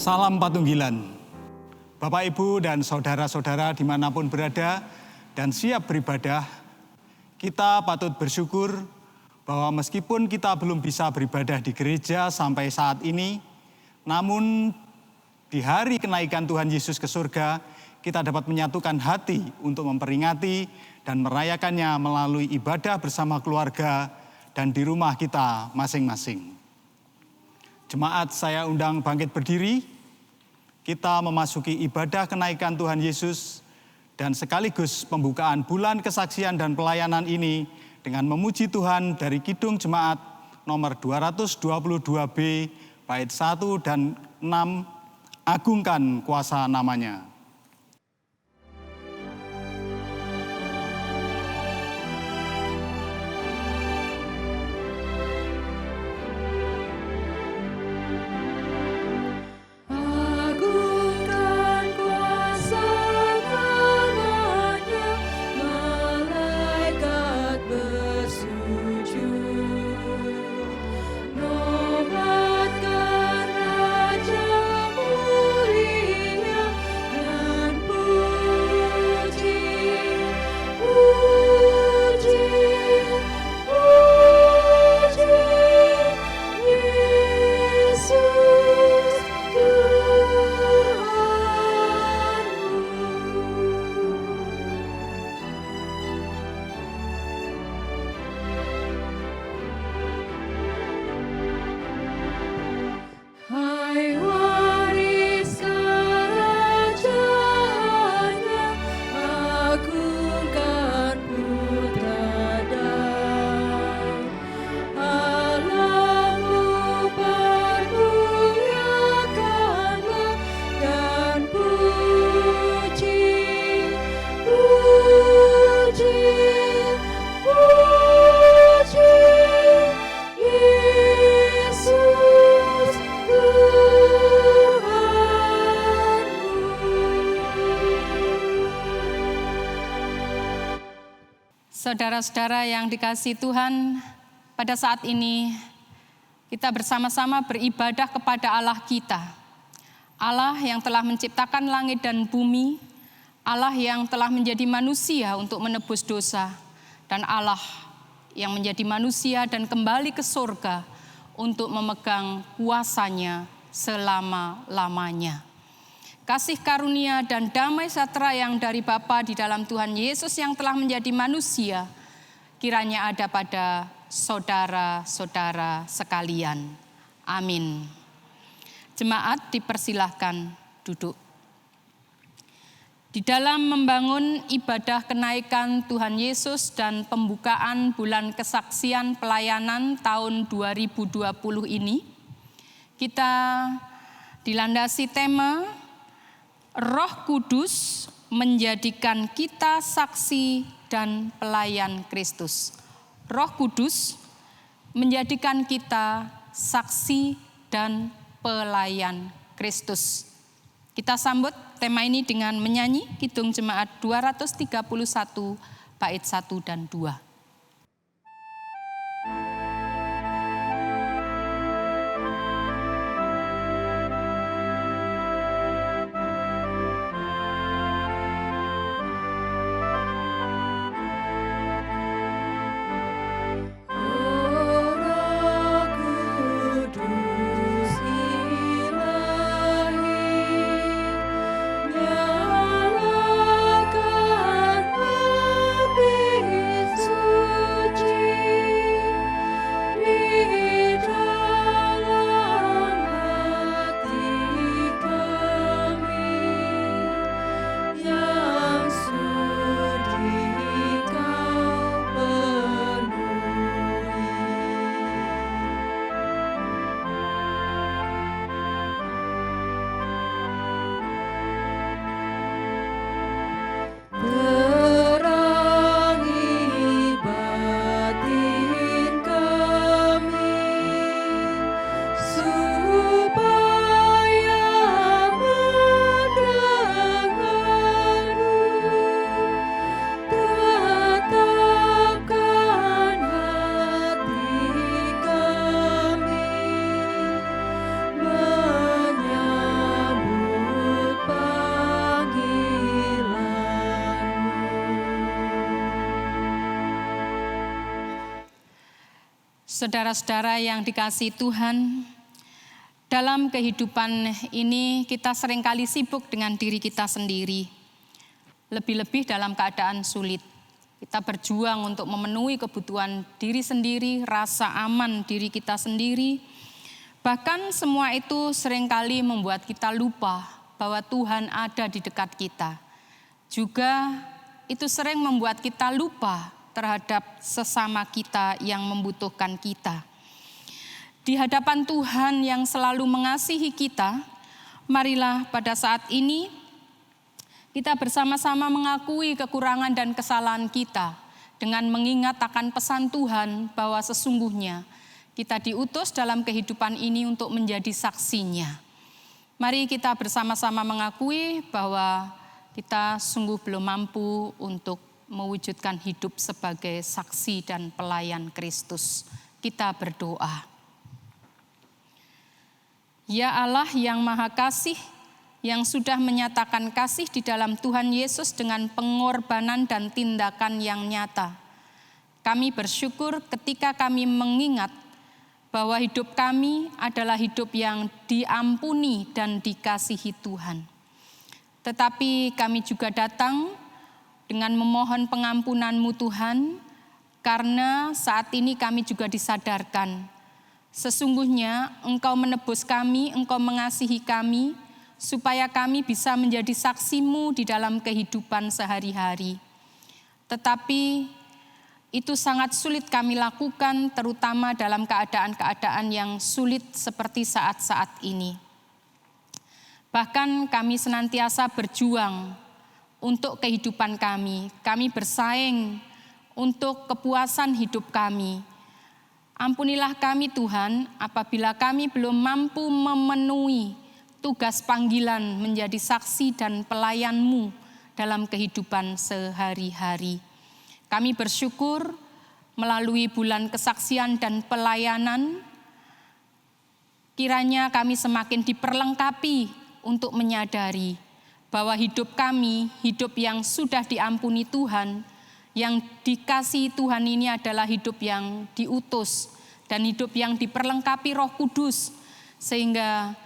Salam Patunggilan. Bapak, Ibu, dan saudara-saudara dimanapun berada dan siap beribadah, kita patut bersyukur bahwa meskipun kita belum bisa beribadah di gereja sampai saat ini, namun di hari kenaikan Tuhan Yesus ke surga, kita dapat menyatukan hati untuk memperingati dan merayakannya melalui ibadah bersama keluarga dan di rumah kita masing-masing. Jemaat, saya undang bangkit berdiri. Kita memasuki ibadah kenaikan Tuhan Yesus dan sekaligus pembukaan bulan kesaksian dan pelayanan ini dengan memuji Tuhan dari Kidung Jemaat nomor 222B, bait 1 dan 6, agungkan kuasa namanya. Nobatkan Raja mulia Saudara-saudara yang dikasihi Tuhan, pada saat ini kita bersama-sama beribadah kepada Allah kita. Allah yang telah menciptakan langit dan bumi, Allah yang telah menjadi manusia untuk menebus dosa, dan Allah yang menjadi manusia dan kembali ke surga untuk memegang kuasanya selama-lamanya. Kasih karunia dan damai sejahtera yang dari Bapa di dalam Tuhan Yesus yang telah menjadi manusia, kiranya ada pada saudara-saudara sekalian. Amin. Jemaat dipersilahkan duduk. Di dalam membangun ibadah kenaikan Tuhan Yesus dan pembukaan bulan kesaksian pelayanan tahun 2020 ini, kita dilandasi tema Roh Kudus menjadikan kita saksi dan pelayan Kristus. Roh Kudus menjadikan kita saksi dan pelayan Kristus. Kita sambut tema ini dengan menyanyi Kidung Jemaat 231 bait 1 dan 2. Saudara-saudara yang dikasihi Tuhan, dalam kehidupan ini kita seringkali sibuk dengan diri kita sendiri. Lebih-lebih dalam keadaan sulit. Kita berjuang untuk memenuhi kebutuhan diri sendiri, rasa aman diri kita sendiri. Bahkan semua itu seringkali membuat kita lupa bahwa Tuhan ada di dekat kita. Juga itu sering membuat kita lupa terhadap sesama kita yang membutuhkan kita. Di hadapan Tuhan yang selalu mengasihi kita, marilah pada saat ini kita bersama-sama mengakui kekurangan dan kesalahan kita dengan mengingat akan pesan Tuhan bahwa sesungguhnya kita diutus dalam kehidupan ini untuk menjadi saksinya. Mari kita bersama-sama mengakui bahwa kita sungguh belum mampu untuk mewujudkan hidup sebagai saksi dan pelayan Kristus. Kita berdoa. Ya Allah yang Maha Kasih, yang sudah menyatakan kasih di dalam Tuhan Yesus dengan pengorbanan dan tindakan yang nyata. Kami bersyukur ketika kami mengingat bahwa hidup kami adalah hidup yang diampuni dan dikasihi Tuhan. Tetapi kami juga datang dengan memohon pengampunan-Mu Tuhan, karena saat ini kami juga disadarkan. Sesungguhnya Engkau menebus kami, Engkau mengasihi kami, supaya kami bisa menjadi saksi-Mu di dalam kehidupan sehari-hari. Tetapi itu sangat sulit kami lakukan, terutama dalam keadaan-keadaan yang sulit seperti saat-saat ini. Bahkan kami senantiasa berjuang untuk kehidupan kami. Kami bersaing untuk kepuasan hidup kami. Ampunilah kami Tuhan apabila kami belum mampu memenuhi tugas panggilan menjadi saksi dan pelayan-Mu dalam kehidupan sehari-hari. Kami bersyukur melalui bulan kesaksian dan pelayanan, kiranya kami semakin diperlengkapi untuk menyadari bahwa hidup kami, hidup yang sudah diampuni Tuhan, yang dikasihi Tuhan ini adalah hidup yang diutus dan hidup yang diperlengkapi Roh Kudus, sehingga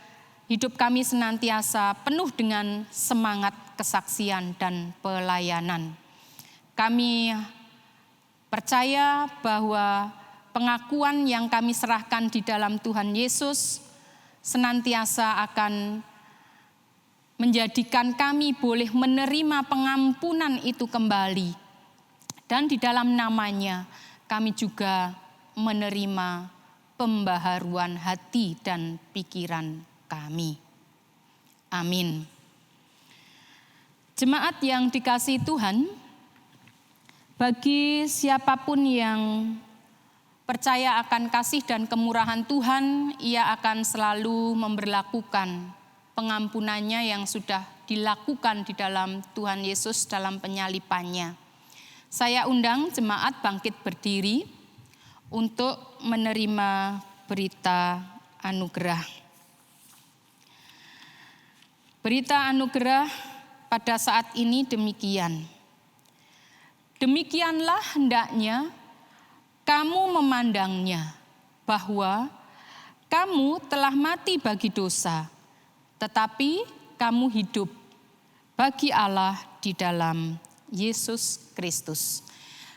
hidup kami senantiasa penuh dengan semangat kesaksian dan pelayanan. Kami percaya bahwa pengakuan yang kami serahkan di dalam Tuhan Yesus senantiasa akan menjadikan kami boleh menerima pengampunan itu kembali. Dan di dalam namanya kami juga menerima pembaharuan hati dan pikiran kami. Amin. Jemaat yang dikasihi Tuhan, bagi siapapun yang percaya akan kasih dan kemurahan Tuhan, ia akan selalu memberlakukan pengampunannya yang sudah dilakukan di dalam Tuhan Yesus dalam penyalipannya. Saya undang jemaat bangkit berdiri untuk menerima berita anugerah. Berita anugerah pada saat ini demikian. Demikianlah hendaknya kamu memandangnya, bahwa kamu telah mati bagi dosa, tetapi kamu hidup bagi Allah di dalam Yesus Kristus.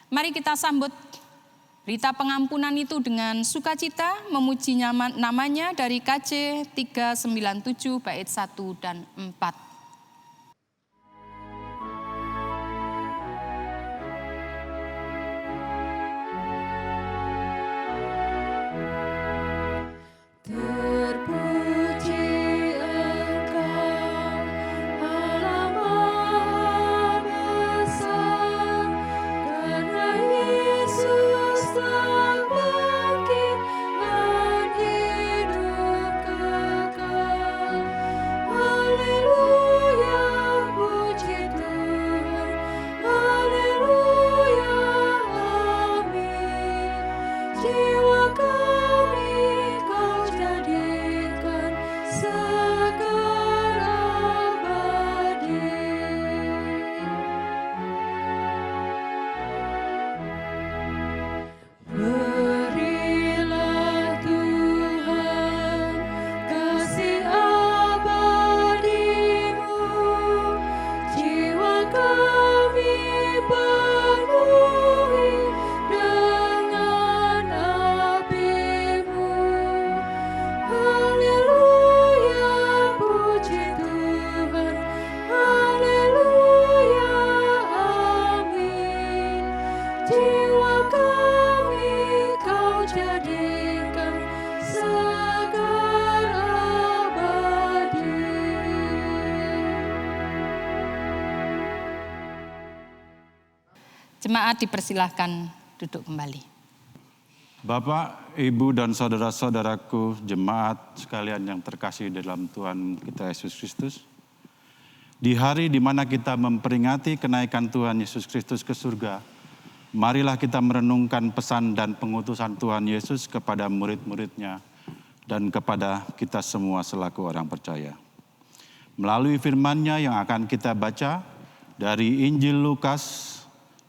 Mari kita sambut berita pengampunan itu dengan sukacita, memuji namanya dari KJ 397 bait 1 dan 4. Jemaat dipersilahkan duduk kembali. Bapak, Ibu, dan saudara-saudaraku jemaat sekalian yang terkasih dalam Tuhan kita Yesus Kristus. Di hari di mana kita memperingati kenaikan Tuhan Yesus Kristus ke surga, marilah kita merenungkan pesan dan pengutusan Tuhan Yesus kepada murid-muridnya dan kepada kita semua selaku orang percaya. Melalui firman-Nya yang akan kita baca dari Injil Lukas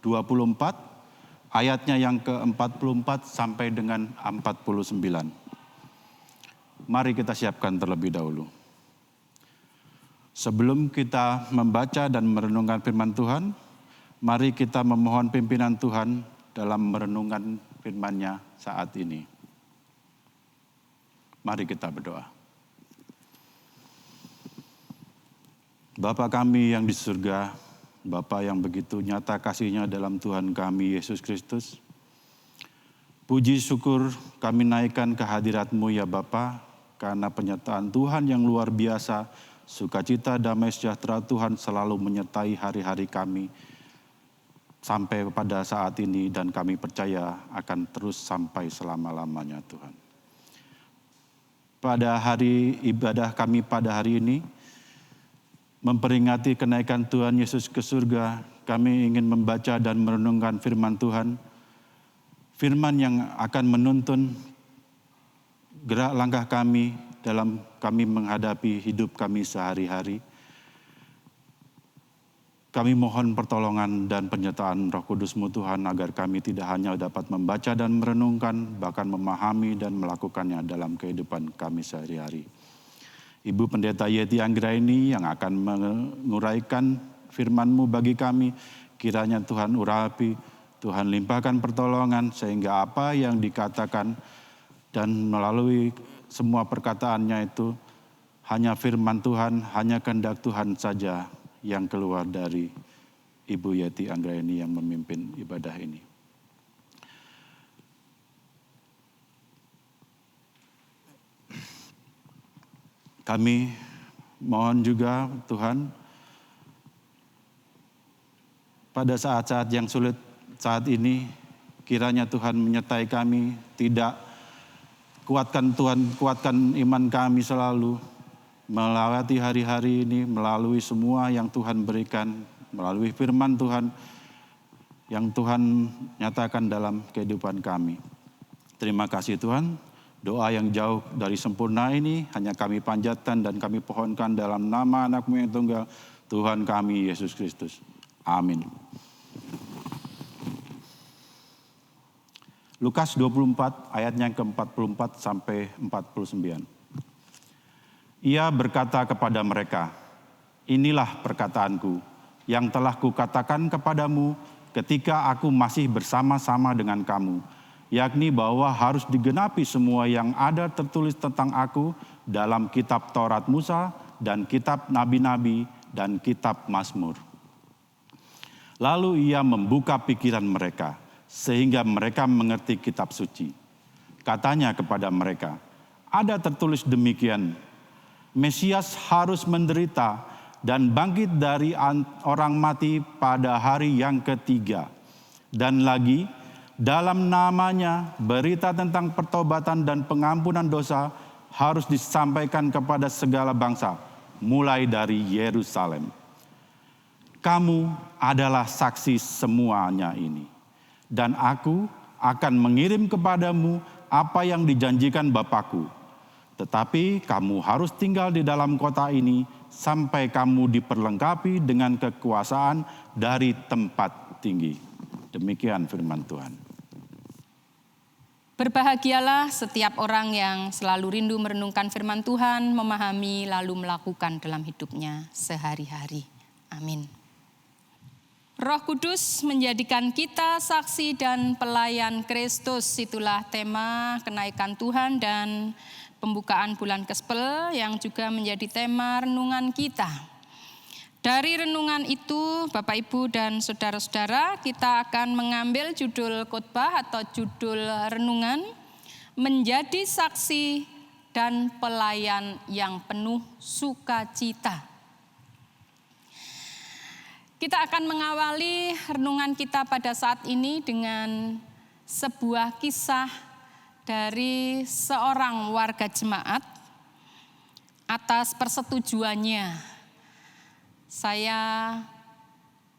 24, ayatnya yang ke-44 sampai dengan 49. Mari kita siapkan terlebih dahulu. Sebelum kita membaca dan merenungkan firman Tuhan, mari kita memohon pimpinan Tuhan dalam merenungkan firman-Nya saat ini. Mari kita berdoa. Bapa kami yang di surga, Bapa yang begitu nyata kasih-Nya dalam Tuhan kami Yesus Kristus. Puji syukur kami naikkan kehadirat-Mu ya Bapa, karena penyertaan Tuhan yang luar biasa, sukacita, damai, sejahtera Tuhan selalu menyertai hari-hari kami sampai pada saat ini, dan kami percaya akan terus sampai selama-lamanya Tuhan. Pada hari ibadah kami pada hari ini, memperingati kenaikan Tuhan Yesus ke surga, kami ingin membaca dan merenungkan firman Tuhan. Firman yang akan menuntun gerak langkah kami dalam kami menghadapi hidup kami sehari-hari. Kami mohon pertolongan dan penyertaan Roh Kudus-Mu Tuhan agar kami tidak hanya dapat membaca dan merenungkan, bahkan memahami dan melakukannya dalam kehidupan kami sehari-hari. Ibu Pendeta Yeti Anggraini yang akan menguraikan firman-Mu bagi kami, kiranya Tuhan urapi, Tuhan limpahkan pertolongan sehingga apa yang dikatakan dan melalui semua perkataannya itu hanya firman Tuhan, hanya kehendak Tuhan saja yang keluar dari Ibu Yeti Anggraini yang memimpin ibadah ini. Kami mohon juga Tuhan, pada saat-saat yang sulit saat ini, kiranya Tuhan menyertai kami, kuatkan Tuhan, kuatkan iman kami selalu, melewati hari-hari ini, melalui semua yang Tuhan berikan, melalui firman Tuhan yang Tuhan nyatakan dalam kehidupan kami. Terima kasih Tuhan, doa yang jauh dari sempurna ini hanya kami panjatkan dan kami pohonkan dalam nama anak-Mu yang tunggal, Tuhan kami Yesus Kristus. Amin. Lukas 24 ayatnya ke-44 sampai 49. Ia berkata kepada mereka, inilah perkataanku yang telah kukatakan kepadamu ketika aku masih bersama-sama dengan kamu, yakni bahwa harus digenapi semua yang ada tertulis tentang aku dalam kitab Taurat Musa dan kitab Nabi-Nabi dan kitab Mazmur. Lalu ia membuka pikiran mereka sehingga mereka mengerti kitab suci. Katanya kepada mereka, ada tertulis demikian, Mesias harus menderita dan bangkit dari orang mati pada hari yang ketiga. Dan lagi, dalam namanya berita tentang pertobatan dan pengampunan dosa harus disampaikan kepada segala bangsa, mulai dari Yerusalem. Kamu adalah saksi semuanya ini. Dan aku akan mengirim kepadamu apa yang dijanjikan Bapakku. Tetapi kamu harus tinggal di dalam kota ini sampai kamu diperlengkapi dengan kekuasaan dari tempat tinggi. Demikian firman Tuhan. Berbahagialah setiap orang yang selalu rindu merenungkan firman Tuhan, memahami lalu melakukan dalam hidupnya sehari-hari. Amin. Roh Kudus menjadikan kita saksi dan pelayan Kristus. Itulah tema kenaikan Tuhan dan pembukaan bulan Gospel yang juga menjadi tema renungan kita. Dari renungan itu, Bapak, Ibu, dan saudara-saudara, kita akan mengambil judul khotbah atau judul renungan, menjadi saksi dan pelayan yang penuh sukacita. Kita akan mengawali renungan kita pada saat ini dengan sebuah kisah dari seorang warga jemaat. Atas persetujuannya, saya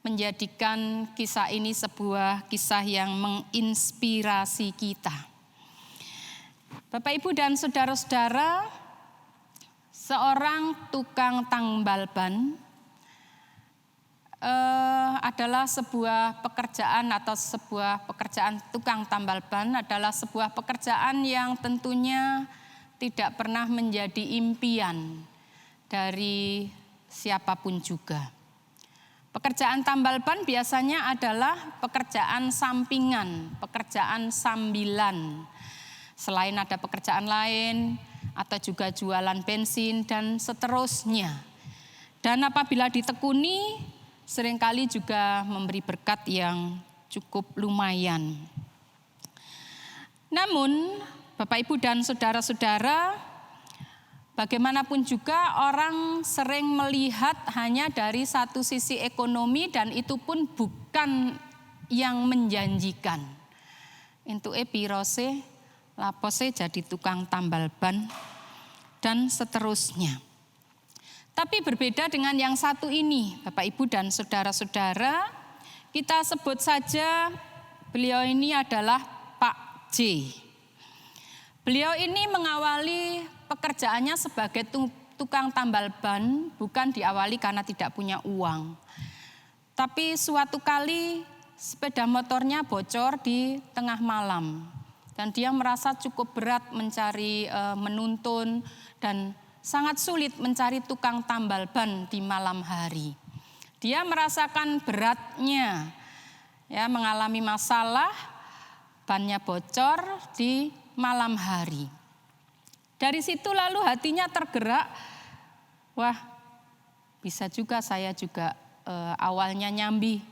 menjadikan kisah ini sebuah kisah yang menginspirasi kita. Bapak, Ibu, dan saudara-saudara, seorang tukang tambal ban adalah sebuah pekerjaan tukang tambal ban adalah sebuah pekerjaan yang tentunya tidak pernah menjadi impian dari siapapun juga. Pekerjaan tambal ban biasanya adalah pekerjaan sampingan, pekerjaan sambilan. Selain ada pekerjaan lain atau juga jualan bensin dan seterusnya. Dan apabila ditekuni, seringkali juga memberi berkat yang cukup lumayan. Namun, Bapak, Ibu, dan saudara-saudara, bagaimanapun juga orang sering melihat hanya dari satu sisi ekonomi dan itu pun bukan yang menjanjikan. Entuk pirose, lapose jadi tukang tambal ban, dan seterusnya. Tapi berbeda dengan yang satu ini, Bapak Ibu dan saudara-saudara, kita sebut saja beliau ini adalah Pak J. Beliau ini mengawali pekerjaannya sebagai tukang tambal ban, bukan diawali karena tidak punya uang. Tapi suatu kali sepeda motornya bocor di tengah malam. Dan dia merasa cukup berat mencari menuntun dan sangat sulit mencari tukang tambal ban di malam hari. Dia merasakan beratnya, ya, mengalami masalah, bannya bocor di malam hari. Dari situ lalu hatinya tergerak, wah bisa juga saya juga awalnya nyambi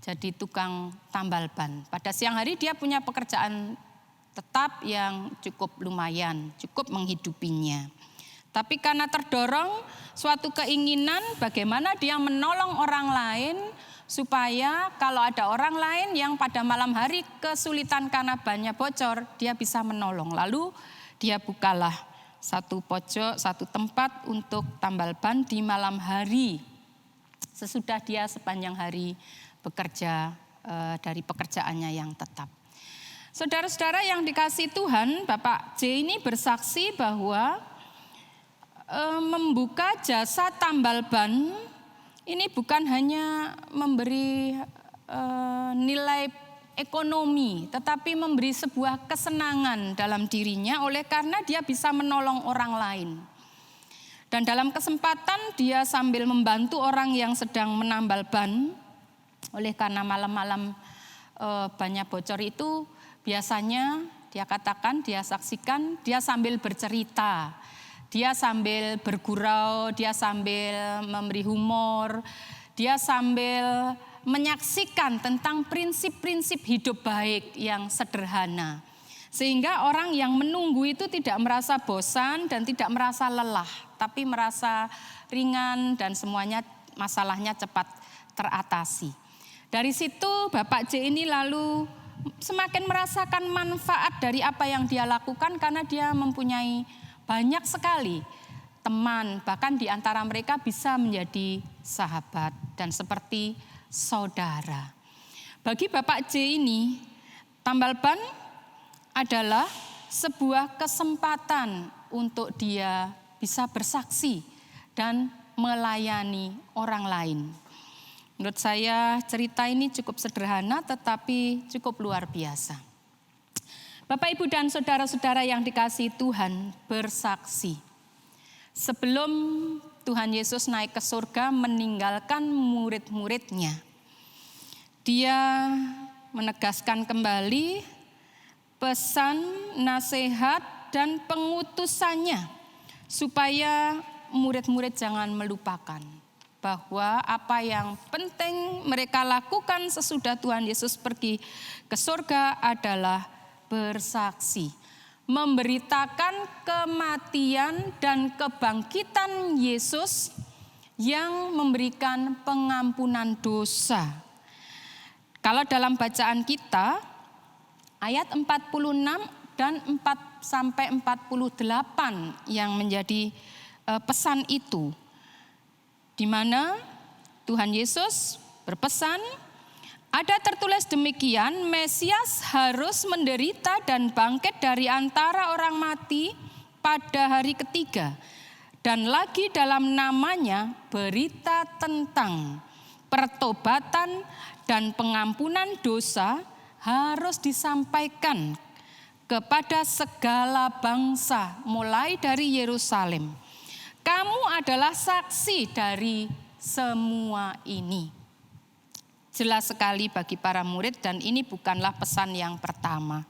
jadi tukang tambal ban. Pada siang hari dia punya pekerjaan tetap yang cukup lumayan, cukup menghidupinya. Tapi karena terdorong suatu keinginan bagaimana dia menolong orang lain supaya kalau ada orang lain yang pada malam hari kesulitan karena bannya bocor, dia bisa menolong. Lalu dia bukalah satu pojok, satu tempat untuk tambal ban di malam hari. Sesudah dia sepanjang hari bekerja dari pekerjaannya yang tetap. Saudara-saudara yang dikasihi Tuhan, Bapak J ini bersaksi bahwa membuka jasa tambal ban ini bukan hanya memberi nilai ekonomi, tetapi memberi sebuah kesenangan dalam dirinya oleh karena dia bisa menolong orang lain. Dan dalam kesempatan dia sambil membantu orang yang sedang menambal ban, oleh karena malam-malam bannya bocor itu biasanya dia katakan, dia saksikan, dia sambil bercerita. Dia sambil bergurau, dia sambil memberi humor, dia sambil menyaksikan tentang prinsip-prinsip hidup baik yang sederhana. Sehingga orang yang menunggu itu tidak merasa bosan dan tidak merasa lelah, tapi merasa ringan dan semuanya masalahnya cepat teratasi. Dari situ Bapak J ini lalu semakin merasakan manfaat dari apa yang dia lakukan karena dia mempunyai banyak sekali teman, bahkan di antara mereka bisa menjadi sahabat dan seperti saudara. Bagi Bapak J ini, tambal ban adalah sebuah kesempatan untuk dia bisa bersaksi dan melayani orang lain. Menurut saya cerita ini cukup sederhana tetapi cukup luar biasa. Bapak, Ibu, dan saudara-saudara yang dikasihi Tuhan bersaksi. Sebelum Tuhan Yesus naik ke surga meninggalkan murid-muridnya, dia menegaskan kembali pesan, nasihat, dan pengutusannya supaya murid-murid jangan melupakan bahwa apa yang penting mereka lakukan sesudah Tuhan Yesus pergi ke surga adalah bersaksi, memberitakan kematian dan kebangkitan Yesus yang memberikan pengampunan dosa. Kalau dalam bacaan kita, ayat 46 dan 4-48 yang menjadi pesan itu, di mana Tuhan Yesus berpesan, ada tertulis demikian, Mesias harus menderita dan bangkit dari antara orang mati pada hari ketiga. Dan lagi dalam namanya berita tentang pertobatan dan pengampunan dosa harus disampaikan kepada segala bangsa mulai dari Yerusalem. Kamu adalah saksi dari semua ini. Jelas sekali bagi para murid dan ini bukanlah pesan yang pertama.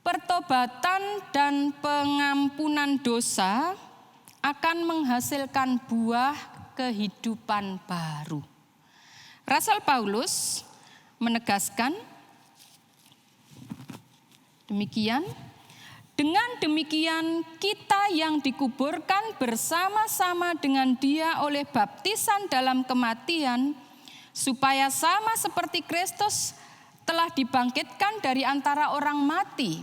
Pertobatan dan pengampunan dosa akan menghasilkan buah kehidupan baru. Rasul Paulus menegaskan demikian, dengan demikian kita yang dikuburkan bersama-sama dengan Dia oleh baptisan dalam kematian, supaya sama seperti Kristus telah dibangkitkan dari antara orang mati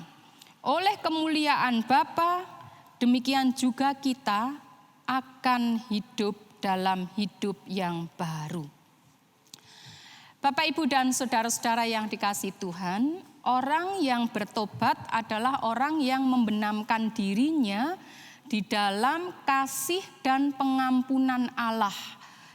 oleh kemuliaan Bapa, demikian juga kita akan hidup dalam hidup yang baru. Bapak, Ibu, dan saudara-saudara yang dikasihi Tuhan, orang yang bertobat adalah orang yang membenamkan dirinya di dalam kasih dan pengampunan Allah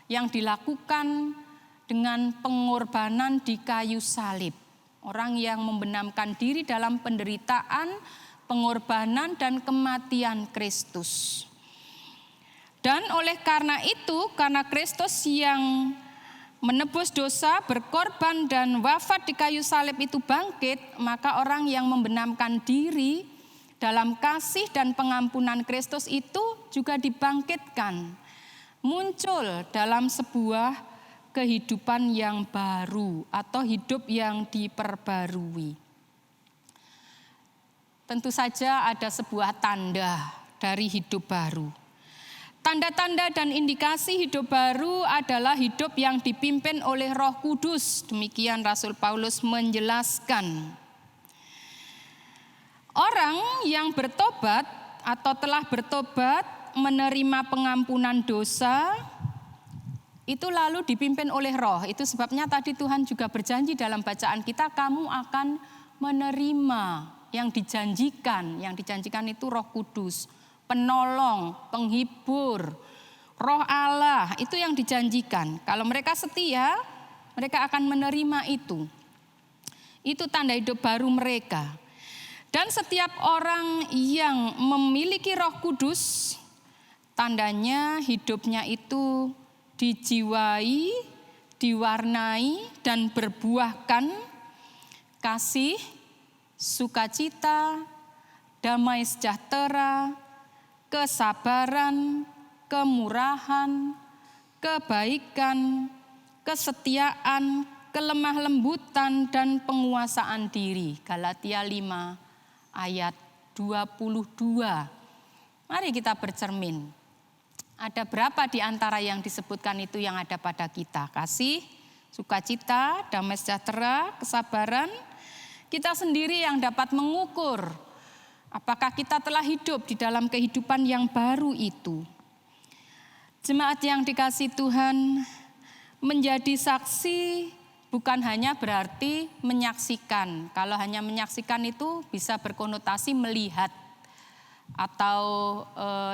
yang dilakukan dengan pengorbanan di kayu salib. Orang yang membenamkan diri dalam penderitaan, pengorbanan, dan kematian Kristus. Dan oleh karena itu, karena Kristus yang menebus dosa, berkorban, dan wafat di kayu salib itu bangkit, maka orang yang membenamkan diri dalam kasih dan pengampunan Kristus itu juga dibangkitkan, muncul dalam sebuah kehidupan yang baru atau hidup yang diperbarui. Tentu saja ada sebuah tanda dari hidup baru. Tanda-tanda dan indikasi hidup baru adalah hidup yang dipimpin oleh Roh Kudus. Demikian Rasul Paulus menjelaskan. Orang yang bertobat atau telah bertobat menerima pengampunan dosa, itu lalu dipimpin oleh Roh. Itu sebabnya tadi Tuhan juga berjanji dalam bacaan kita, kamu akan menerima yang dijanjikan. Yang dijanjikan itu Roh Kudus, penolong, penghibur, Roh Allah, itu yang dijanjikan. Kalau mereka setia, mereka akan menerima itu. Itu tanda hidup baru mereka. Dan setiap orang yang memiliki Roh Kudus, tandanya hidupnya itu dijiwai, diwarnai, dan berbuahkan kasih, sukacita, damai sejahtera, kesabaran, kemurahan, kebaikan, kesetiaan, kelemah lembutan, dan penguasaan diri. Galatia 5 ayat 22. Mari kita bercermin. Ada berapa di antara yang disebutkan itu yang ada pada kita? Kasih, sukacita, damai sejahtera, kesabaran. Kita sendiri yang dapat mengukur apakah kita telah hidup di dalam kehidupan yang baru itu. Jemaat yang dikasihi Tuhan, menjadi saksi bukan hanya berarti menyaksikan. Kalau hanya menyaksikan itu bisa berkonotasi melihat atau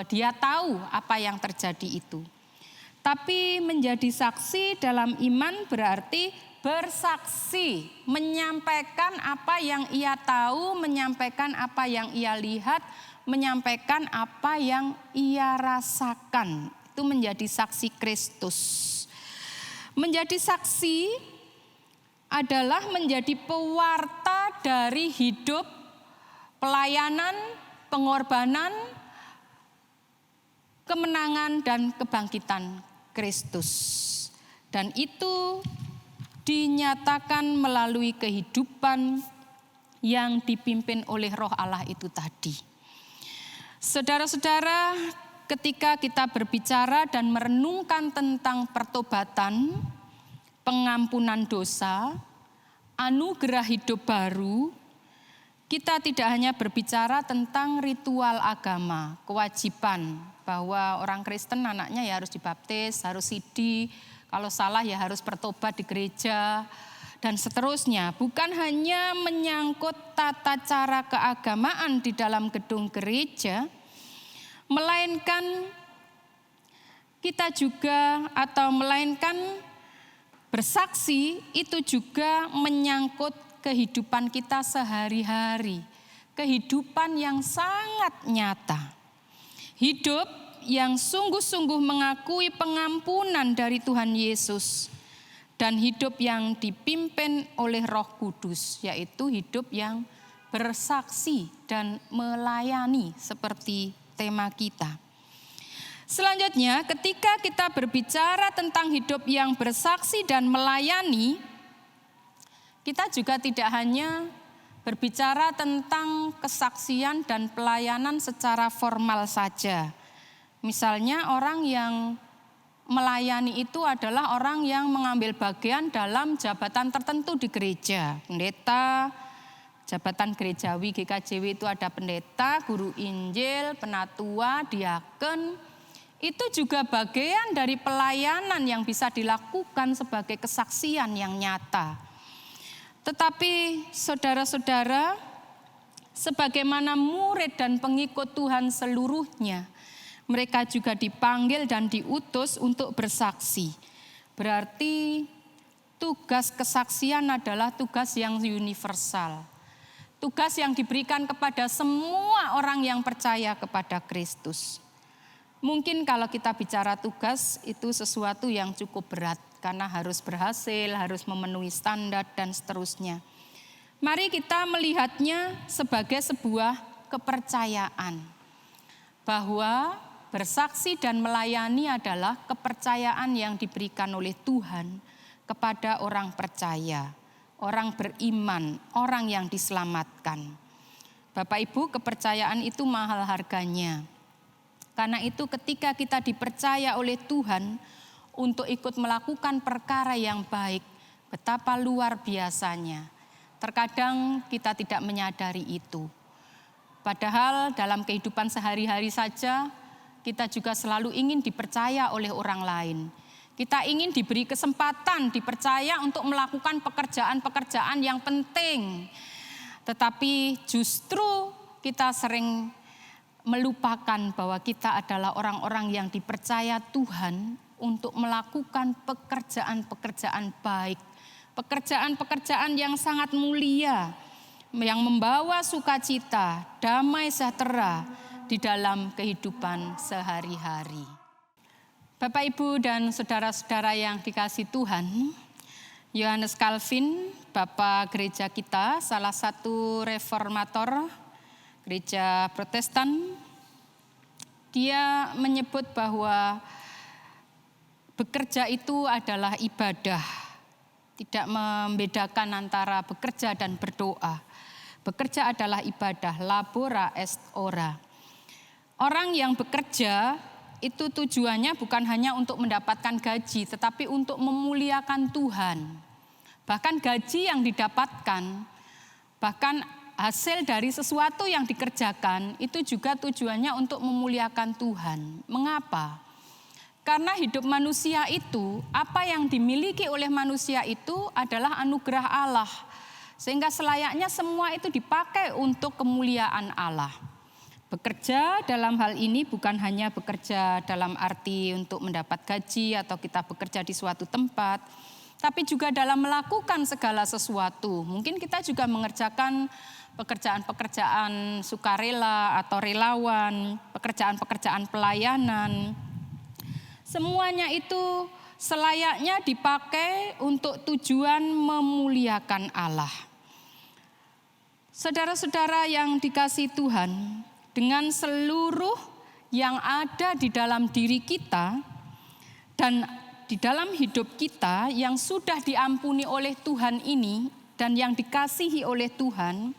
dia tahu apa yang terjadi itu. Tapi menjadi saksi dalam iman berarti bersaksi, menyampaikan apa yang ia tahu, menyampaikan apa yang ia lihat, menyampaikan apa yang ia rasakan. Itu menjadi saksi Kristus. Menjadi saksi adalah menjadi pewarta dari hidup, pelayanan, pengorbanan, kemenangan, dan kebangkitan Kristus. Dan itu dinyatakan melalui kehidupan yang dipimpin oleh Roh Allah itu tadi. Saudara-saudara, ketika kita berbicara dan merenungkan tentang pertobatan, pengampunan dosa, anugerah hidup baru, kita tidak hanya berbicara tentang ritual agama, kewajiban bahwa orang Kristen anaknya ya harus dibaptis, harus sidi, kalau salah ya harus bertobat di gereja, dan seterusnya. Bukan hanya menyangkut tata cara keagamaan di dalam gedung gereja, melainkan kita juga melainkan bersaksi itu juga menyangkut kehidupan kita sehari-hari. Kehidupan yang sangat nyata. Hidup yang sungguh-sungguh mengakui pengampunan dari Tuhan Yesus. Dan hidup yang dipimpin oleh Roh Kudus, yaitu hidup yang bersaksi dan melayani seperti tema kita. Selanjutnya, ketika kita berbicara tentang hidup yang bersaksi dan melayani, kita juga tidak hanya berbicara tentang kesaksian dan pelayanan secara formal saja. Misalnya orang yang melayani itu adalah orang yang mengambil bagian dalam jabatan tertentu di gereja. Pendeta, jabatan gerejawi GKJW itu ada pendeta, guru Injil, penatua, diaken. itu juga bagian dari pelayanan yang bisa dilakukan sebagai kesaksian yang nyata. Tetapi saudara-saudara, sebagaimana murid dan pengikut Tuhan seluruhnya, mereka juga dipanggil dan diutus untuk bersaksi. Berarti tugas kesaksian adalah tugas yang universal. Tugas yang diberikan kepada semua orang yang percaya kepada Kristus. Mungkin kalau kita bicara tugas itu sesuatu yang cukup berat karena harus berhasil, harus memenuhi standar dan seterusnya. Mari kita melihatnya sebagai sebuah kepercayaan bahwa bersaksi dan melayani adalah kepercayaan yang diberikan oleh Tuhan kepada orang percaya, orang beriman, orang yang diselamatkan. Bapak Ibu, kepercayaan itu mahal harganya. Karena itu ketika kita dipercaya oleh Tuhan untuk ikut melakukan perkara yang baik, betapa luar biasanya. Terkadang kita tidak menyadari itu. Padahal dalam kehidupan sehari-hari saja, kita juga selalu ingin dipercaya oleh orang lain. Kita ingin diberi kesempatan, dipercaya untuk melakukan pekerjaan-pekerjaan yang penting. Tetapi justru kita sering melupakan bahwa kita adalah orang-orang yang dipercaya Tuhan untuk melakukan pekerjaan-pekerjaan baik. Pekerjaan-pekerjaan yang sangat mulia, yang membawa sukacita, damai sejahtera di dalam kehidupan sehari-hari. Bapak, Ibu, dan saudara-saudara yang dikasihi Tuhan, Yohanes Calvin, Bapak gereja kita, salah satu reformator gereja Protestan, dia menyebut bahwa bekerja itu adalah ibadah. Tidak membedakan antara bekerja dan berdoa. Bekerja adalah ibadah, labora est ora. Orang yang bekerja itu tujuannya bukan hanya untuk mendapatkan gaji, tetapi untuk memuliakan Tuhan. Bahkan gaji yang didapatkan, bahkan hasil dari sesuatu yang dikerjakan itu juga tujuannya untuk memuliakan Tuhan. Mengapa? Karena hidup manusia itu, apa yang dimiliki oleh manusia itu adalah anugerah Allah. Sehingga selayaknya semua itu dipakai untuk kemuliaan Allah. Bekerja dalam hal ini bukan hanya bekerja dalam arti untuk mendapat gaji atau kita bekerja di suatu tempat, tapi juga dalam melakukan segala sesuatu. Mungkin kita juga mengerjakan pekerjaan-pekerjaan sukarela atau relawan, pekerjaan-pekerjaan pelayanan. Semuanya itu selayaknya dipakai untuk tujuan memuliakan Allah. Saudara-saudara yang dikasihi Tuhan, dengan seluruh yang ada di dalam diri kita dan di dalam hidup kita yang sudah diampuni oleh Tuhan ini dan yang dikasihi oleh Tuhan,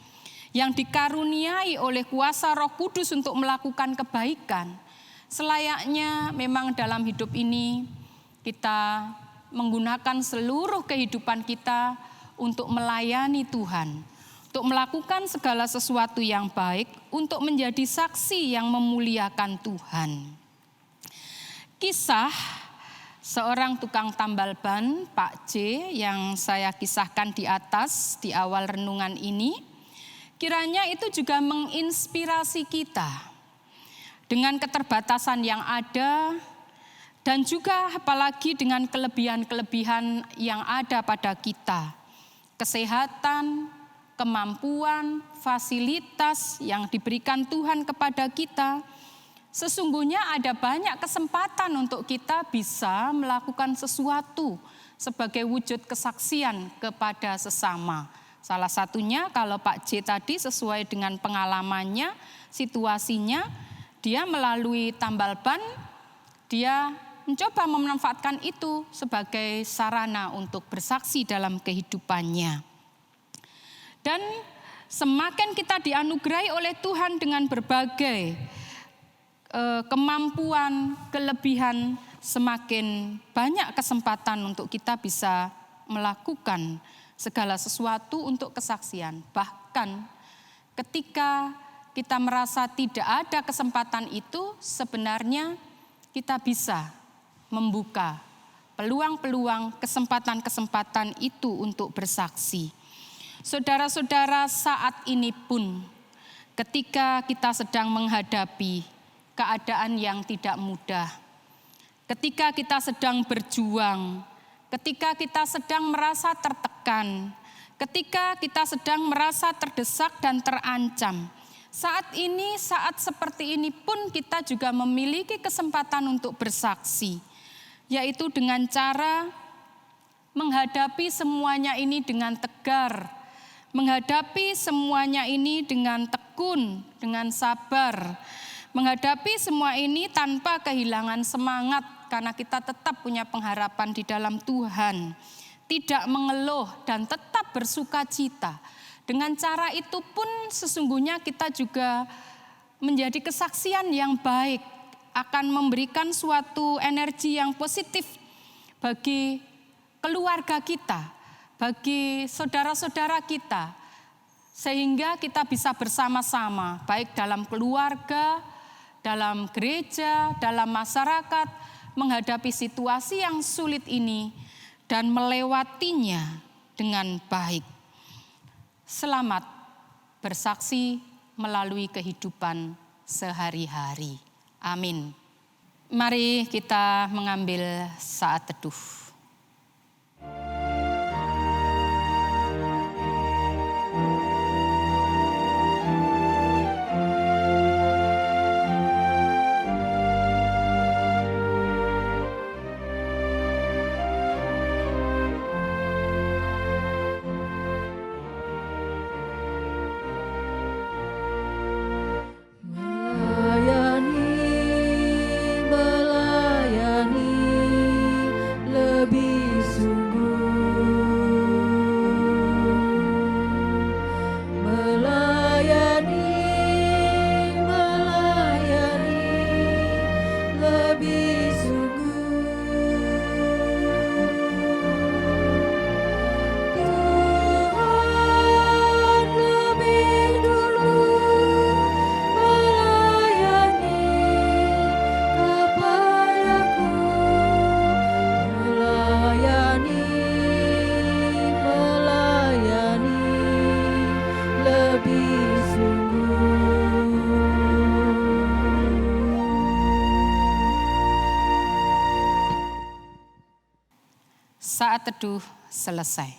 yang dikaruniai oleh kuasa Roh Kudus untuk melakukan kebaikan, selayaknya memang dalam hidup ini kita menggunakan seluruh kehidupan kita untuk melayani Tuhan, untuk melakukan segala sesuatu yang baik, untuk menjadi saksi yang memuliakan Tuhan. Kisah seorang tukang tambal ban, Pak J, yang saya kisahkan di atas di awal renungan ini, kiranya itu juga menginspirasi kita dengan keterbatasan yang ada dan juga apalagi dengan kelebihan-kelebihan yang ada pada kita. Kesehatan, kemampuan, fasilitas yang diberikan Tuhan kepada kita. Sesungguhnya ada banyak kesempatan untuk kita bisa melakukan sesuatu sebagai wujud kesaksian kepada sesama. Salah satunya kalau Pak J tadi sesuai dengan pengalamannya, situasinya, dia melalui tambal ban, dia mencoba memanfaatkan itu sebagai sarana untuk bersaksi dalam kehidupannya. Dan semakin kita dianugerahi oleh Tuhan dengan berbagai kemampuan, kelebihan, semakin banyak kesempatan untuk kita bisa melakukan segala sesuatu untuk kesaksian. Bahkan ketika kita merasa tidak ada kesempatan itu, sebenarnya kita bisa membuka peluang-peluang, kesempatan-kesempatan itu untuk bersaksi. Saudara-saudara, saat ini pun ketika kita sedang menghadapi keadaan yang tidak mudah, ketika kita sedang berjuang, ketika kita sedang merasa tertekan, ketika kita sedang merasa terdesak dan terancam, saat ini, saat seperti ini pun kita juga memiliki kesempatan untuk bersaksi, yaitu dengan cara menghadapi semuanya ini dengan tegar, menghadapi semuanya ini dengan tekun, dengan sabar, menghadapi semua ini tanpa kehilangan semangat karena kita tetap punya pengharapan di dalam Tuhan, tidak mengeluh dan tetap bersuka cita. Dengan cara itu pun sesungguhnya kita juga menjadi kesaksian yang baik, akan memberikan suatu energi yang positif bagi keluarga kita, bagi saudara-saudara kita, sehingga kita bisa bersama-sama, baik dalam keluarga, dalam gereja, dalam masyarakat, menghadapi situasi yang sulit ini dan melewatinya dengan baik. Selamat bersaksi melalui kehidupan sehari-hari. Amin. Mari kita mengambil saat teduh. Saat teduh selesai.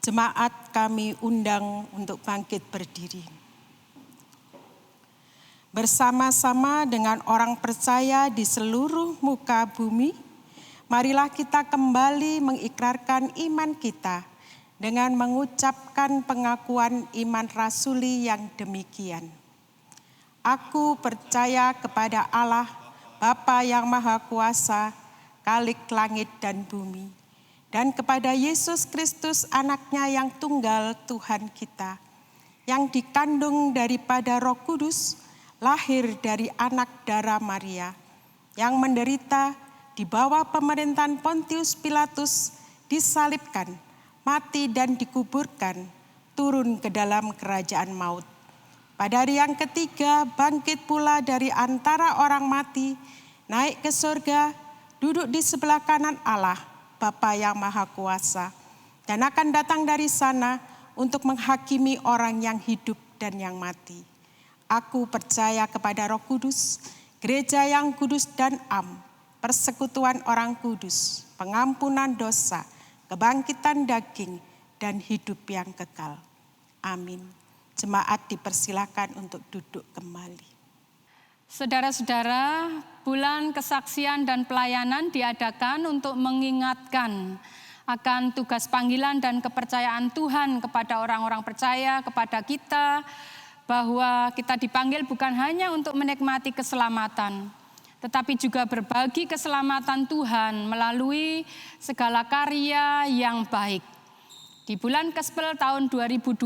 Jemaat kami undang untuk bangkit berdiri. Bersama-sama dengan orang percaya di seluruh muka bumi, marilah kita kembali mengikrarkan iman kita dengan mengucapkan pengakuan iman rasuli yang demikian. Aku percaya kepada Allah, Bapa yang Maha Kuasa, Khalik langit dan bumi, dan kepada Yesus Kristus anaknya yang tunggal Tuhan kita, yang dikandung daripada Roh Kudus, lahir dari anak darah Maria, yang menderita di bawah pemerintahan Pontius Pilatus, disalibkan, mati dan dikuburkan, turun ke dalam kerajaan maut. Pada hari yang ketiga bangkit pula dari antara orang mati, naik ke surga, duduk di sebelah kanan Allah, Bapa yang Maha Kuasa, dan akan datang dari sana untuk menghakimi orang yang hidup dan yang mati. Aku percaya kepada Roh Kudus, gereja yang kudus dan am, persekutuan orang kudus, pengampunan dosa, kebangkitan daging, dan hidup yang kekal. Amin. Jemaat dipersilakan untuk duduk kembali. Saudara-saudara, bulan kesaksian dan pelayanan diadakan untuk mengingatkan akan tugas panggilan dan kepercayaan Tuhan kepada orang-orang percaya, kepada kita, bahwa kita dipanggil bukan hanya untuk menikmati keselamatan, tetapi juga berbagi keselamatan Tuhan melalui segala karya yang baik. Di bulan Kespel tahun 2020,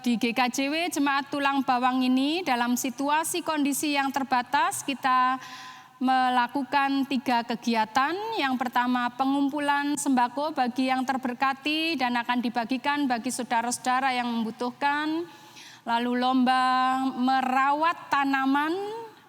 di GKJW Jemaat Tulang Bawang ini dalam situasi kondisi yang terbatas kita melakukan 3 kegiatan. Yang pertama pengumpulan sembako bagi yang terberkati dan akan dibagikan bagi saudara-saudara yang membutuhkan. Lalu lomba merawat tanaman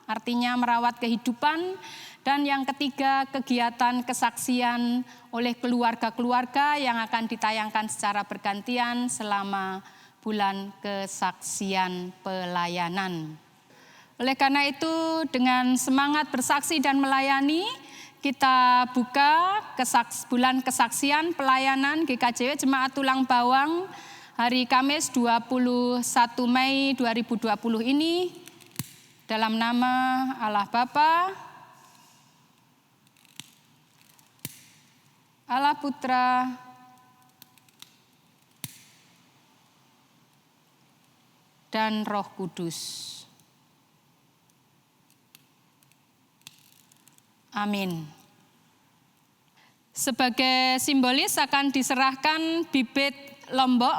artinya merawat kehidupan. Dan yang ketiga, kegiatan kesaksian oleh keluarga-keluarga yang akan ditayangkan secara bergantian selama bulan kesaksian pelayanan. Oleh karena itu, dengan semangat bersaksi dan melayani, kita buka bulan kesaksian pelayanan GKJW Jemaat Tulang Bawang hari Kamis 21 Mei 2020 ini dalam nama Allah Bapa, Allah Putra, dan Roh Kudus. Amin. Sebagai simbolis akan diserahkan bibit lombok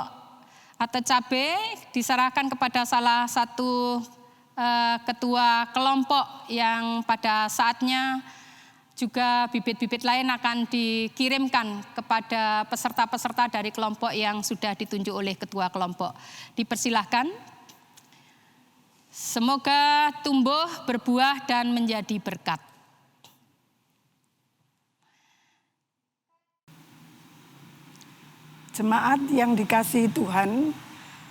atau cabai, diserahkan kepada salah satu ketua kelompok yang pada saatnya juga bibit-bibit lain akan dikirimkan kepada peserta-peserta dari kelompok yang sudah ditunjuk oleh ketua kelompok. Dipersilahkan. Semoga tumbuh, berbuah, dan menjadi berkat. Jemaat yang dikasihi Tuhan,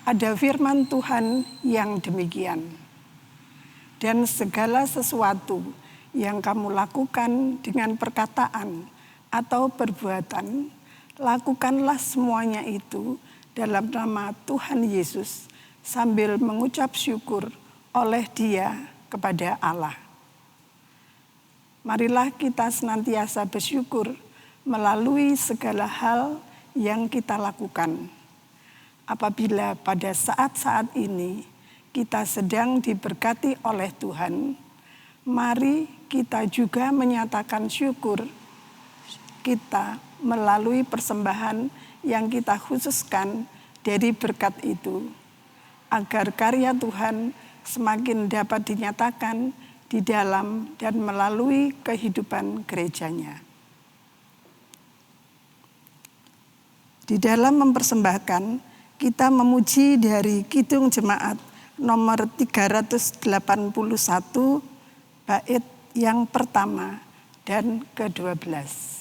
ada firman Tuhan yang demikian. Dan segala sesuatu yang kamu lakukan dengan perkataan atau perbuatan, lakukanlah semuanya itu dalam nama Tuhan Yesus sambil mengucap syukur oleh Dia kepada Allah. Marilah kita senantiasa bersyukur melalui segala hal yang kita lakukan. Apabila pada saat-saat ini kita sedang diberkati oleh Tuhan, mari kita juga menyatakan syukur kita melalui persembahan yang kita khususkan dari berkat itu, agar karya Tuhan semakin dapat dinyatakan di dalam dan melalui kehidupan gerejanya. Di dalam mempersembahkan, kita memuji dari Kidung Jemaat nomor 381, bait yang pertama dan ke-12.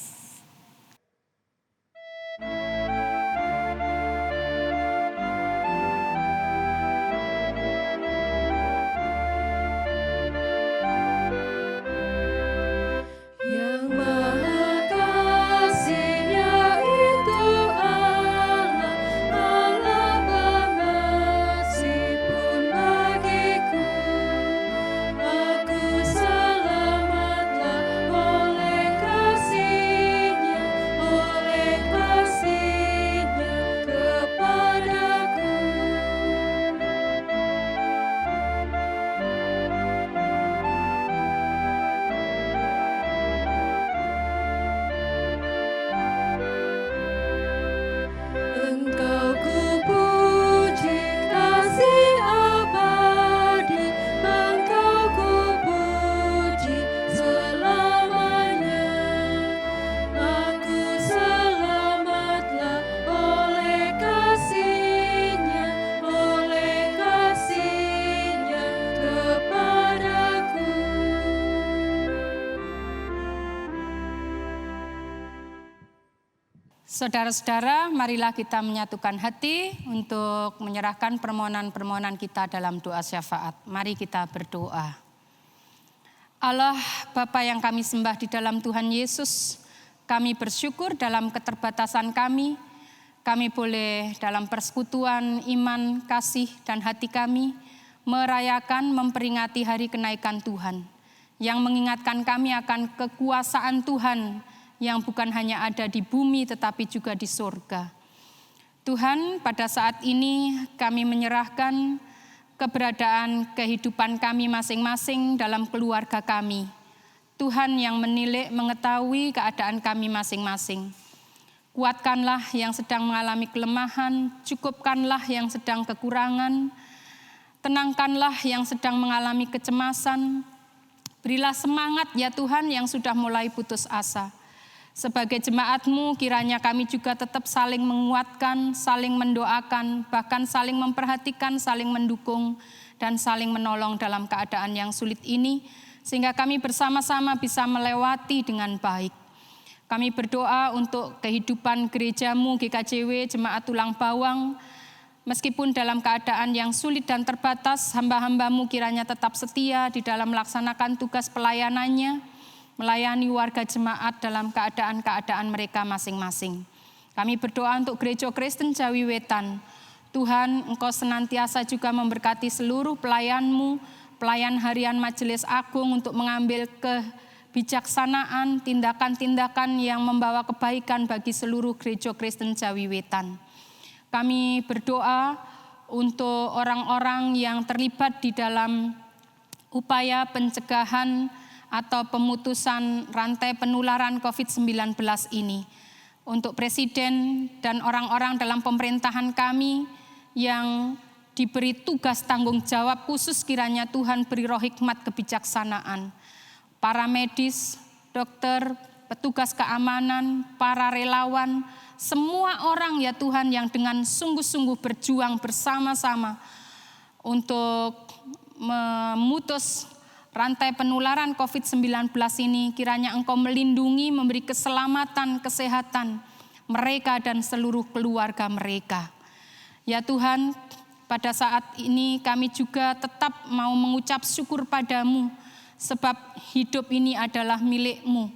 Saudara-saudara, marilah kita menyatukan hati untuk menyerahkan permohonan-permohonan kita dalam doa syafaat. Mari kita berdoa. Allah Bapa yang kami sembah di dalam Tuhan Yesus, kami bersyukur dalam keterbatasan kami boleh dalam persekutuan iman, kasih, dan hati kami merayakan, memperingati hari kenaikan Tuhan, yang mengingatkan kami akan kekuasaan Tuhan yang bukan hanya ada di bumi tetapi juga di surga. Tuhan, pada saat ini kami menyerahkan keberadaan kehidupan kami masing-masing dalam keluarga kami. Tuhan yang menilik, mengetahui keadaan kami masing-masing. Kuatkanlah yang sedang mengalami kelemahan, cukupkanlah yang sedang kekurangan, tenangkanlah yang sedang mengalami kecemasan. Berilah semangat ya Tuhan yang sudah mulai putus asa. Sebagai jemaat-Mu, kiranya kami juga tetap saling menguatkan, saling mendoakan, bahkan saling memperhatikan, saling mendukung dan saling menolong dalam keadaan yang sulit ini, sehingga kami bersama-sama bisa melewati dengan baik. Kami berdoa untuk kehidupan gerejamu GKJW Jemaat Tulang Bawang, meskipun dalam keadaan yang sulit dan terbatas, hamba-hambamu kiranya tetap setia di dalam melaksanakan tugas pelayanannya, melayani warga jemaat dalam keadaan-keadaan mereka masing-masing. Kami berdoa untuk Gereja Kristen Jawi Wetan. Tuhan, Engkau senantiasa juga memberkati seluruh pelayan-Mu, pelayan harian Majelis Agung untuk mengambil kebijaksanaan, tindakan-tindakan yang membawa kebaikan bagi seluruh Gereja Kristen Jawi Wetan. Kami berdoa untuk orang-orang yang terlibat di dalam upaya pencegahan atau pemutusan rantai penularan COVID-19 ini. Untuk Presiden dan orang-orang dalam pemerintahan kami yang diberi tugas tanggung jawab khusus, kiranya Tuhan beri roh hikmat kebijaksanaan. Para medis, dokter, petugas keamanan, para relawan, semua orang ya Tuhan yang dengan sungguh-sungguh berjuang bersama-sama untuk memutus rantai penularan COVID-19 ini, kiranya Engkau melindungi, memberi keselamatan, kesehatan mereka dan seluruh keluarga mereka. Ya Tuhan, pada saat ini kami juga tetap mau mengucap syukur padamu, sebab hidup ini adalah milik-Mu.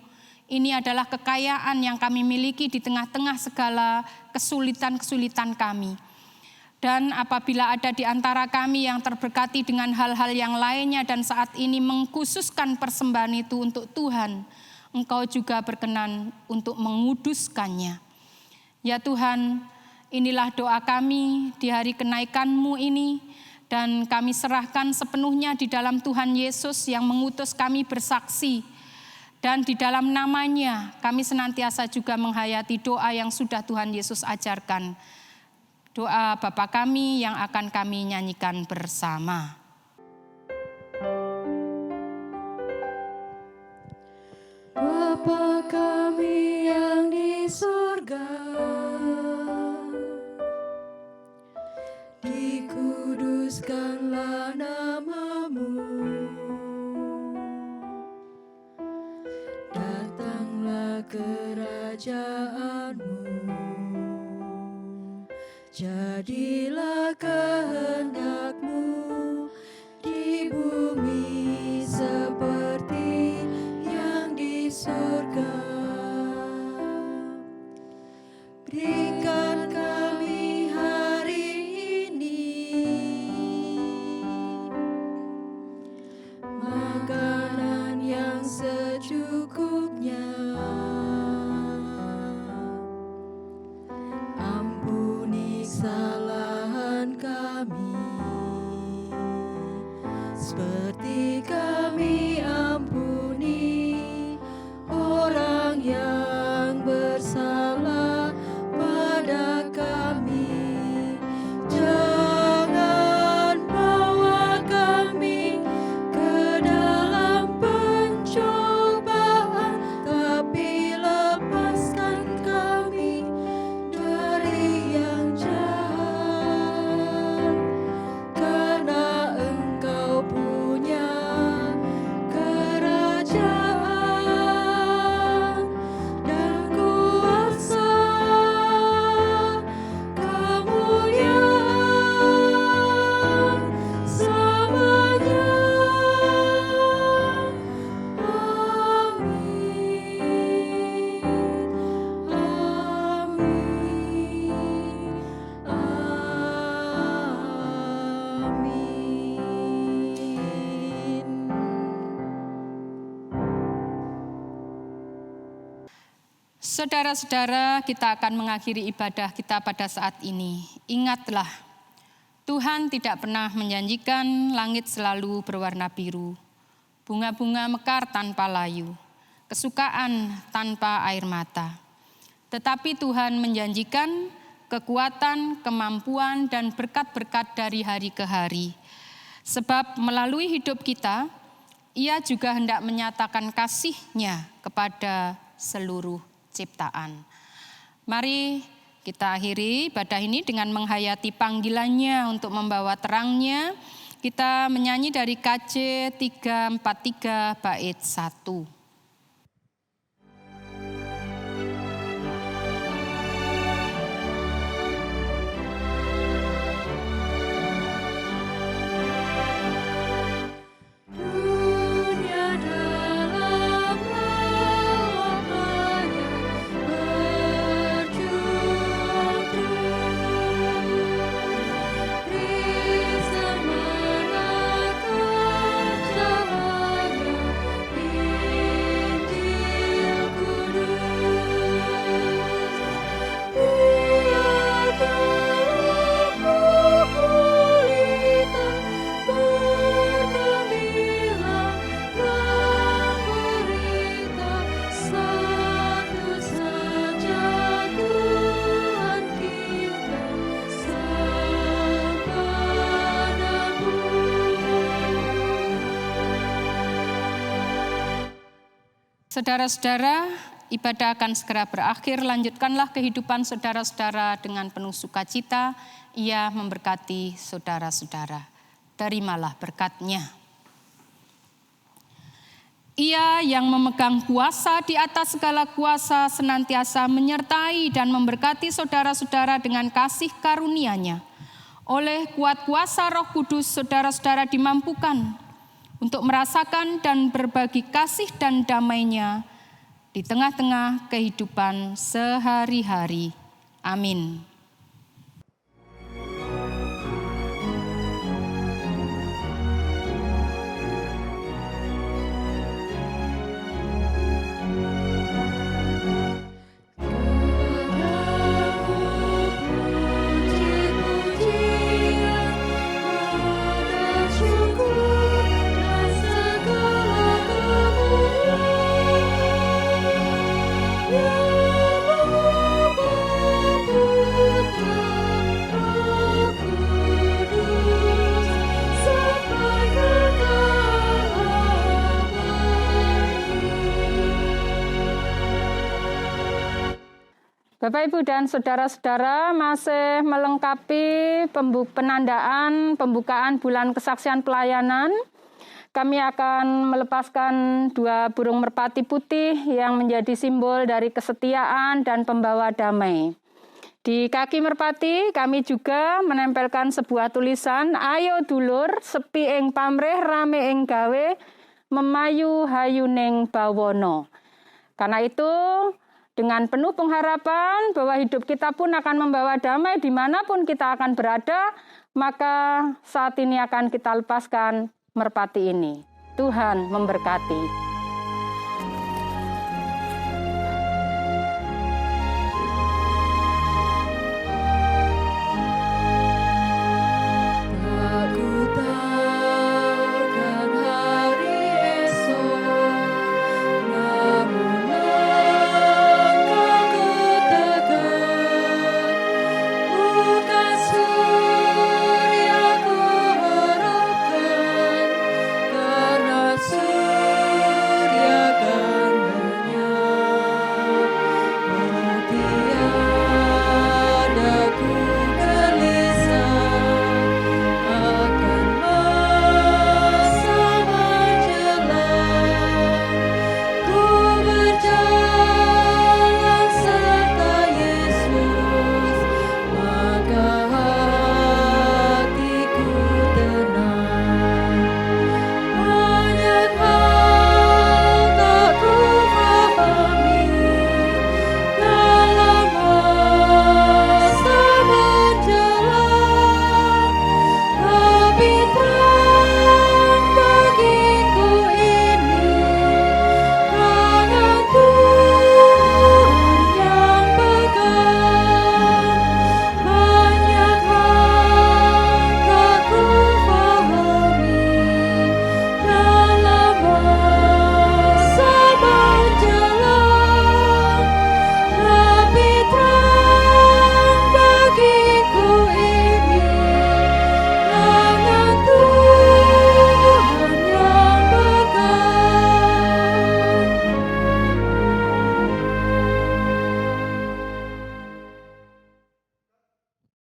Ini adalah kekayaan yang kami miliki di tengah-tengah segala kesulitan-kesulitan kami. Dan apabila ada di antara kami yang terberkati dengan hal-hal yang lainnya dan saat ini mengkhususkan persembahan itu untuk Tuhan, Engkau juga berkenan untuk menguduskannya. Ya Tuhan, inilah doa kami di hari kenaikan-Mu ini, dan kami serahkan sepenuhnya di dalam Tuhan Yesus yang mengutus kami bersaksi. Dan di dalam namanya kami senantiasa juga menghayati doa yang sudah Tuhan Yesus ajarkan. Doa Bapa kami yang akan kami nyanyikan bersama. Bapa kami yang di surga, dikuduskanlah nama-Mu, datanglah kerajaan-Mu, jadilah kehendak-Mu di bumi seperti yang di surga. Berikan kami hari ini makanan yang secukupnya. Kesalahan kami seperti kami ampuni orang yang bersalah pada kami. Jangan bawa kami ke dalam pencobaan, tapi lepaskan kami dari yang jahat, karena Engkau punya kerajaan dan kuasa, kemuliaan selamanya. Amin, amin, amin. Saudara-saudara, kita akan mengakhiri ibadah kita pada saat ini. Ingatlah, Tuhan tidak pernah menjanjikan langit selalu berwarna biru, bunga-bunga mekar tanpa layu, kesukaan tanpa air mata. Tetapi Tuhan menjanjikan kekuatan, kemampuan, dan berkat-berkat dari hari ke hari. Sebab melalui hidup kita, Ia juga hendak menyatakan kasih-Nya kepada seluruh ciptaan. Mari kita akhiri ibadah ini dengan menghayati panggilannya untuk membawa terang-Nya Kita menyanyi dari KJ 343 bait 1. Saudara-saudara, ibadah akan segera berakhir. Lanjutkanlah kehidupan saudara-saudara dengan penuh sukacita. Ia memberkati saudara-saudara. Terimalah berkat-Nya. Ia yang memegang kuasa di atas segala kuasa senantiasa menyertai dan memberkati saudara-saudara dengan kasih karunia-Nya. Oleh kuat kuasa Roh Kudus, saudara-saudara dimampukan untuk merasakan dan berbagi kasih dan damai-Nya di tengah-tengah kehidupan sehari-hari. Amin. Bapak, Ibu, dan saudara-saudara, masih melengkapi penandaan pembukaan bulan kesaksian pelayanan. Kami akan melepaskan 2 burung merpati putih yang menjadi simbol dari kesetiaan dan pembawa damai. Di kaki merpati kami juga menempelkan sebuah tulisan, "Ayo dulur, sepi ing pamrih, rame ing gawe, memayu hayuning bawono." Karena itu, dengan penuh pengharapan bahwa hidup kita pun akan membawa damai dimanapun kita akan berada, maka saat ini akan kita lepaskan merpati ini. Tuhan memberkati.